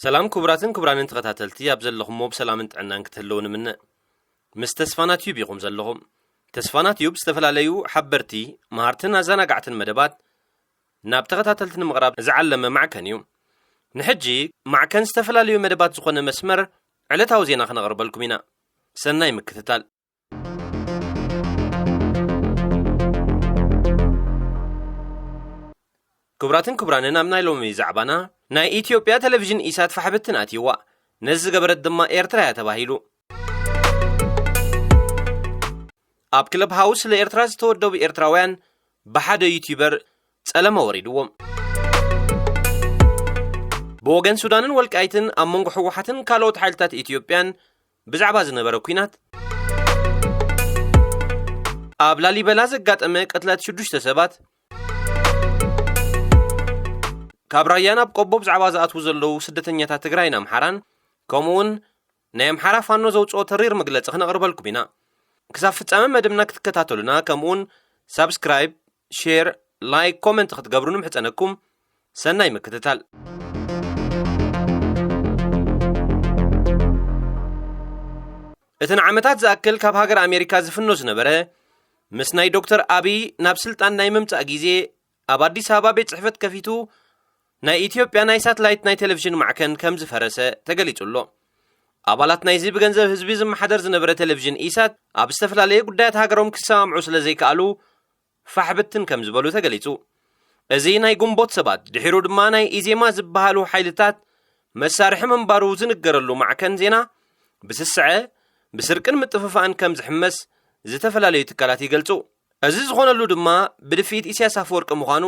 سلام كبراتن كبرانن تقاتلتي ابزلخم مو بسلامن طعنان كتهلون من مستسفانات يوب يقوم زلهم تسفانات يوب استفلاليو حبرتي مهارتنا زناقعتن مدبات ناب تقاتلتن مغرب زعلم معكن نحجي معكن استفلاليو مدبات زخونه مسمر علتاو زينا خنغرب لكم هنا سناي مكتتال كبراتن كبرانن امناي لومي زعبانا ناي إثيوبيا تلفزيون إيسات فحبتنا أتيوا نز قبرت دما إيرترا تباهيلو أب كلب هاوس لإيرترا ستودو بإيرتراوان بحد يوتيوبر سلام وريدوهم بوغن سودانن والكايتن أمونغ حوحاتن كالوت حالتات إثيوبيان بزعبا زنبرو كوينات أب لالي بلازق قات أمك أتلات شدوش تسبات كابرايانا بقبوب زعبا زاتو زلو سدتنياتا تግራይና ምሓራን ከምኡውን ናይ ምሓራ ፋኖ ዘውፅኦ ተሪር መግለጽ ክነቕርበልኩም ኢና ክሳብ ፍጻመ መደብና ክትከታተሉና ከምኡውን ሳብስክራይብ ሼር ላይክ ኮሜንት ክትገብሩን ምሕጸነኩም ሰናይ ምክትታል እተን ዓመታት ዝኣክል ካብ ሃገር ኣሜሪካ ዝፍኖ ዝነበረ ምስ ናይ ዶክተር አብይ ናብ ስልጣን ናይ ምምጻእ ግዜ ኣብ አዲስ አበባ ቤት ጽሕፈት ከፊቱ ናይ ኢትዮጵያ ናይ ሳተላይት ናይ ቴሌቪዥን ማዕከን ከም ዝፈረሰ ተገሊጹሎ ኣባላት ናይ ዚ ብገንዘብ ህዝቢ ዝመሓደር ዝነበረ ቴሌቪዥን ኢሳት ኣብ ዝተፈላለዩ ጉዳያት ሃገሮም ክሰማምዑ ስለ ዘይከኣሉ ፋሕብትን ከም ዝበሉ ተገሊጹ እዚ ናይ ጉንቦት ሰባት ድሒሩ ድማ ናይ ኢዜማ ዝበሃሉ ሓይልታት መሳርሒ መንባሩ ዝንገረሉ ማዕከን ዜና ብስስዐ ብስርቅን ምጥፍፋእን ከም ዝሕመስ ዝተፈላለዩ ትካላት ይገልጹ እዚ ዝኾነሉ ድማ ብድፊት ኢሳያስ አፈወርቂ ምዃኑ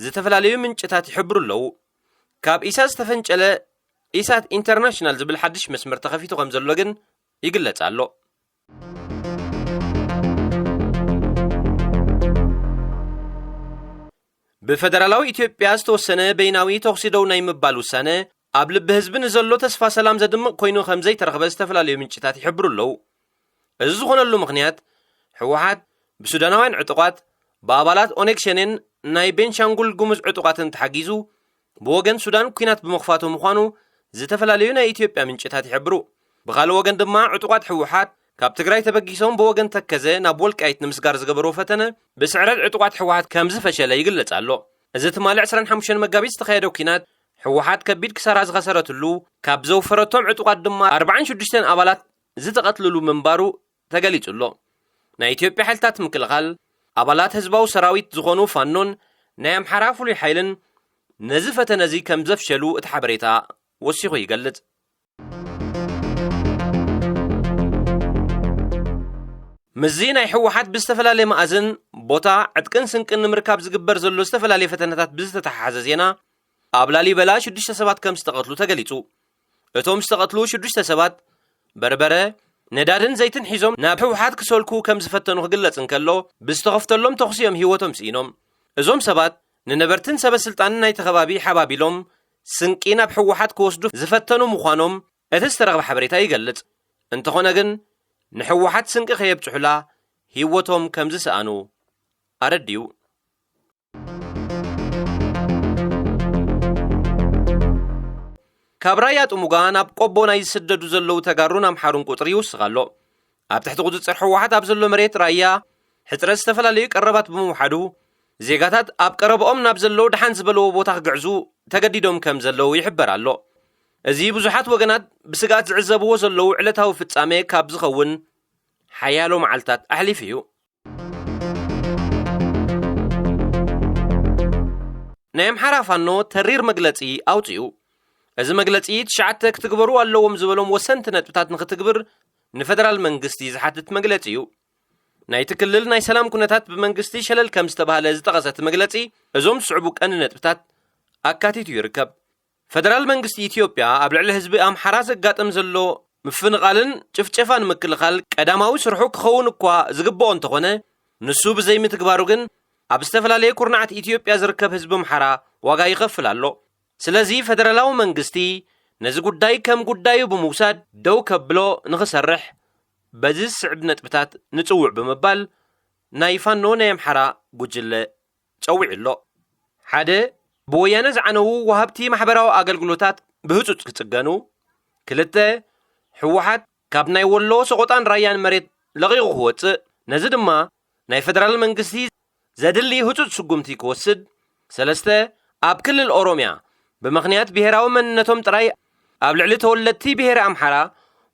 ዝተፈላልዩ ምንጭታት ይሕብሩ ኣለዉ ካብ ኢሳት ዝተፈንጨለ ኢሳት ኢንተርናሽናል ዝብል ሓድሽ መስመር ተኸፊቱ ከም ዘሎ ግን ይግለጽ ኣሎ ብፌደራላዊ ኢትዮጵያ ዝተወሰነ በይናዊ ተኽሲደው ናይ ምባል ውሳነ ኣብ ልቢ ህዝቢ ንዘሎ ተስፋ ሰላም ዘድምቕ ኮይኑ ከም ዘይተረኸበ ዝተፈላለዩ ምንጭታት ይሕብሩ ኣለዉ እዚ ዝኾነሉ ምኽንያት ሕወሓት ብሱዳናውያን ዕጡቋት በአባላት ኦነግ ሸኔን ናይ ቤንሻንጉል ጉሙዝ ዕጡቋትን ተሓጊዙ ብወገን ሱዳን ኩናት ብምኽፋቱ ምዃኑ ዝተፈላለዩ ናይ ኢትዮጵያ ምንጭታት ይሕብሩ ብኻልእ ወገን ድማ ዕጡቋት ሕወሓት ካብ ትግራይ ተበጊሶም ብወገን ተከዘ ናብ ወልቃይት ንምስጋር ዝገበሮ ፈተነ ብስዕረት ዕጡቋት ሕወሓት ከም ዝፈሸለ ይግለጽ ኣሎ እዚ ትማሊ 25 መጋቢት ዝተኻየደ ኩናት ሕወሓት ከቢድ ክሳራ ዝኸሰረትሉ ካብ ዘውፈረቶም ዕጡቋት ድማ 46 ኣባላት ዝተቐትልሉ ምንባሩ ተገሊጹሎ ናይ ኢትዮጵያ ሓይልታት ምክልኻል ኣባላት ህዝባዊ ሰራዊት ዝኾኑ ፋኖን ናይ አምሓራ ፍሉይ ሓይልን ነዚ ፈተነ እዚ ከም ዘፍሸሉ እቲ ሓበሬታ ወሲኹ ይገልጽ ምዚ ናይ ሕወሓት ብዝተፈላለየ መኣዝን ቦታ ዕጥቅን ስንቅን ንምርካብ ዝግበር ዘሎ ዝተፈላለየ ፈተነታት ብዝተተሓሓዘ ዜና ኣብ ላሊበላ 6 ሰባት ከም ዝተቐትሉ ተገሊጹ እቶም ዝተቐትሉ 6 ሰባት በርበረ ነዳድን ዘይትን ሒዞም ናብ ሕወሓት ክሰልኩ ከም ዝፈተኑ ክግለጽ እንከሎ ብዝተኸፍተሎም ተኽሲዮም ህይወቶም ስኢኖም እዞም ሰባት ንነበርትን ሰበስልጣንን ናይ ተኸባቢ ሓባቢሎም ስንቂ ናብ ሕወሓት ክወስዱ ዝፈተኑ ምዃኖም እቲ ዝተረኸበ ሓበሬታ ይገልጽ እንተኾነ ግን ንሕወሓት ስንቂ ከየብፅሑላ ህይወቶም ከም ዝሰኣኑ ኣረዲዩ ካብ ራያ ጥሙጋ ናብ ቆቦ ናይ ዝስደዱ ዘለዉ ተጋሩን ኣምሓሩን ቁጥሪ ይውስኽ ኣሎ ኣብ ትሕቲ ቁፅፅር ሕወሓት ኣብ ዘሎ መሬት ራያ ሕፅረት ዝተፈላለዩ ቀረባት ብምውሓዱ ዜጋታት ኣብ ቀረብኦም ናብ ዘለዎ ድሓን ዝበለዎ ቦታ ክግዕዙ ተገዲዶም ከም ዘለዉ ይሕበር ኣሎ እዚ ብዙሓት ወገናት ብስጋት ዝዕዘብዎ ዘለዉ ዕለታዊ ፍጻሜ ካብ ዝኸውን ሓያሎ መዓልታት ኣሕሊፍ እዩ ናይ አምሓራ ፋኖ ተሪር መግለጺ ኣውፅኡ እዚ መግለጺ ትሽዓተ ክትግበሩ ኣለዎም ዝበሎም ወሰንቲ ነጥብታት ንኽትግብር ንፌደራል መንግስቲ ዝሓትት መግለጺ እዩ ናይቲ ክልል ናይ ሰላም ኩነታት ብመንግስቲ ሸለል ከም ዝተባሃለ ዝጠቐሰት መግለጺ እዞም ዝስዕቡ ቀንዲ ነጥብታት ኣካቲቱ ይርከብ ፌደራል መንግስቲ ኢትዮጵያ ኣብ ልዕሊ ህዝቢ ኣምሓራ ዘጋጥም ዘሎ ምፍንቓልን ጭፍጨፋን ምክልኻል ቀዳማዊ ስርሑ ክኸውን እኳ ዝግብኦ እንተኾነ ንሱ ብዘይምትግባሩ ግን ኣብ ዝተፈላለየ ኩርናዓት ኢትዮጵያ ዝርከብ ህዝቢ ኣምሓራ ዋጋ ይኸፍል ኣሎ ስለዚ ፌደራላዊ መንግስቲ ነዚ ጉዳይ ከም ጉዳዩ ብምውሳድ ደው ከብሎ ንኽሰርሕ በዚ ስዕብ ነጥብታት ንጽውዕ ብምባል ናይ ፋኖ ናይ አምሓራ ጉጅለ ጸዊዕ ኣሎ ሓደ ብወያነ ዝዓነው ወሃብቲ ማሕበራዊ ኣገልግሎታት ብህፁፅ ክጽገኑ፣ 2 ሕወሓት ካብ ናይ ወሎ ሰቆጣን ራያን መሬት ለቂቑ ክወፅእ፣ ነዚ ድማ ናይ ፌደራል መንግስቲ ዘድሊ ህፁፅ ስጉምቲ ክወስድ፣ 3 ኣብ ክልል ኦሮምያ ብምኽንያት ብሄራዊ መንነቶም ጥራይ ኣብ ልዕሊ ተወለድቲ ብሄረ ኣምሓራ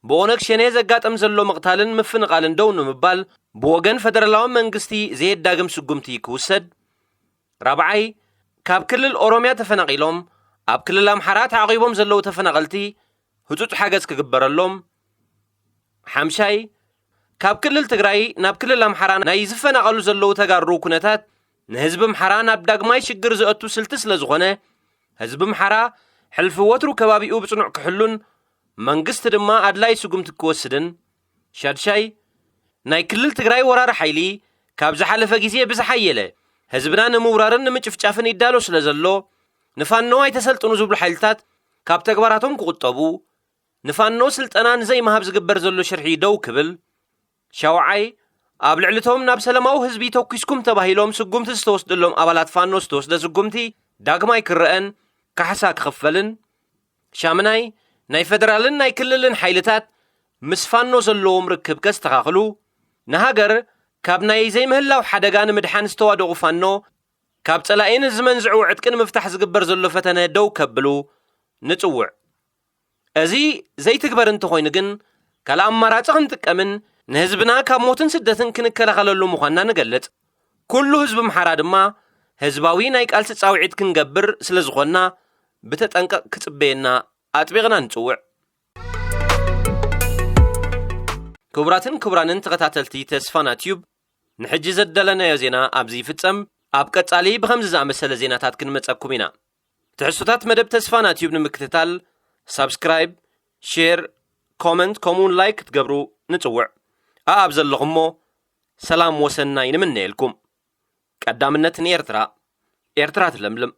ብኦነግ ሸኔ ዘጋጠም ዘሎ ምቕታልን ምፍንቓልን ደው ንምባል ብወገን ፌደራላዊ መንግስቲ ዘየዳግም ስጉምቲ ክውሰድ፣ 4 ካብ ክልል ኦሮምያ ተፈናቒሎም ኣብ ክልል ኣምሓራ ተዓቒቦም ዘለዉ ተፈናቐልቲ ህፁፅ ሓገዝ ክግበረሎም፣ 5 ካብ ክልል ትግራይ ናብ ክልል ኣምሓራ ናይ ዝፈናቐሉ ዘለዉ ተጋሩ ኩነታት ንህዝቢ ኣምሓራ ናብ ዳግማይ ሽግር ዝእቱ ስልቲ ስለ ዝኾነ ህዝቢ ኣምሓራ ሕልፊ ወትሩ ከባቢኡ ብጽኑዕ ክሕሉን መንግስቲ ድማ ኣድላይ ስጉምቲ ክወስድን፣ 6 ናይ ክልል ትግራይ ወራሪ ሓይሊ ካብ ዝሓለፈ ግዜ ብዝሓየለ ህዝብና ንምውራርን ንምጭፍጫፍን ይዳሎ ስለ ዘሎ ንፋኖ ኣይተሰልጥኑ ዝብሉ ሓይልታት ካብ ተግባራቶም ክቁጠቡ፣ ንፋኖ ስልጠና ንዘይመሃብ ዝግበር ዘሎ ሽርሒ ደው ክብል፣ 7 ኣብ ልዕሊቶም ናብ ሰላማዊ ህዝቢ ተኪስኩም ተባሂሎም ስጉምቲ ዝተወስደሎም ኣባላት ፋኖ ዝተወስደ ስጉምቲ ዳግማይ ክረአን ካሕሳ ክኽፈልን፣ 8 ናይ ፌደራልን ናይ ክልልን ሓይልታት ምስ ፋኖ ዘለዎም ርክብ ከስተኻኽሉ፣ ንሃገር ካብ ናይ ዘይምህላው ሓደጋ ንምድሓን ዝተዋደቑ ፋኖ ካብ ጸላኢን ዝመንዝዑ ዕጥቅን ምፍታሕ ዝግበር ዘሎ ፈተነ ደው ከብሉ ንጽውዕ። እዚ ዘይትግበር እንተኾይኑ ግን ካልእ ኣማራፂ ክንጥቀምን ንህዝብና ካብ ሞትን ስደትን ክንከላኸለሉ ምዃንና ንገልጽ። ኩሉ ህዝቢ ኣምሓራ ድማ ህዝባዊ ናይ ቃልሲ ጻውዒት ክንገብር ስለ ዝኾንና ብተጠንቀቕ ክጽበየና ኣጥቢቕና ንጽውዕ። ክቡራትን ክቡራንን ተኸታተልቲ ተስፋና ቲዩብ ንሕጂ ዘደለናዮ ዜና ኣብዚ ይፍጸም። ኣብ ቀጻሊ ብኸምዚ ዝኣመሰለ ዜናታት ክንመጸኩም ኢና። ትሕዝቶታት መደብ ተስፋና ቲዩብ ንምክትታል ሳብስክራይብ፣ ሼር፣ ኮመንት ከምኡውን ላይክ ክትገብሩ ንጽውዕ። ኣብ ዘለኹሞ ሰላም ወሰናይ ንምንየልኩም። ቀዳምነት ንኤርትራ፣ ኤርትራ ትለምልም።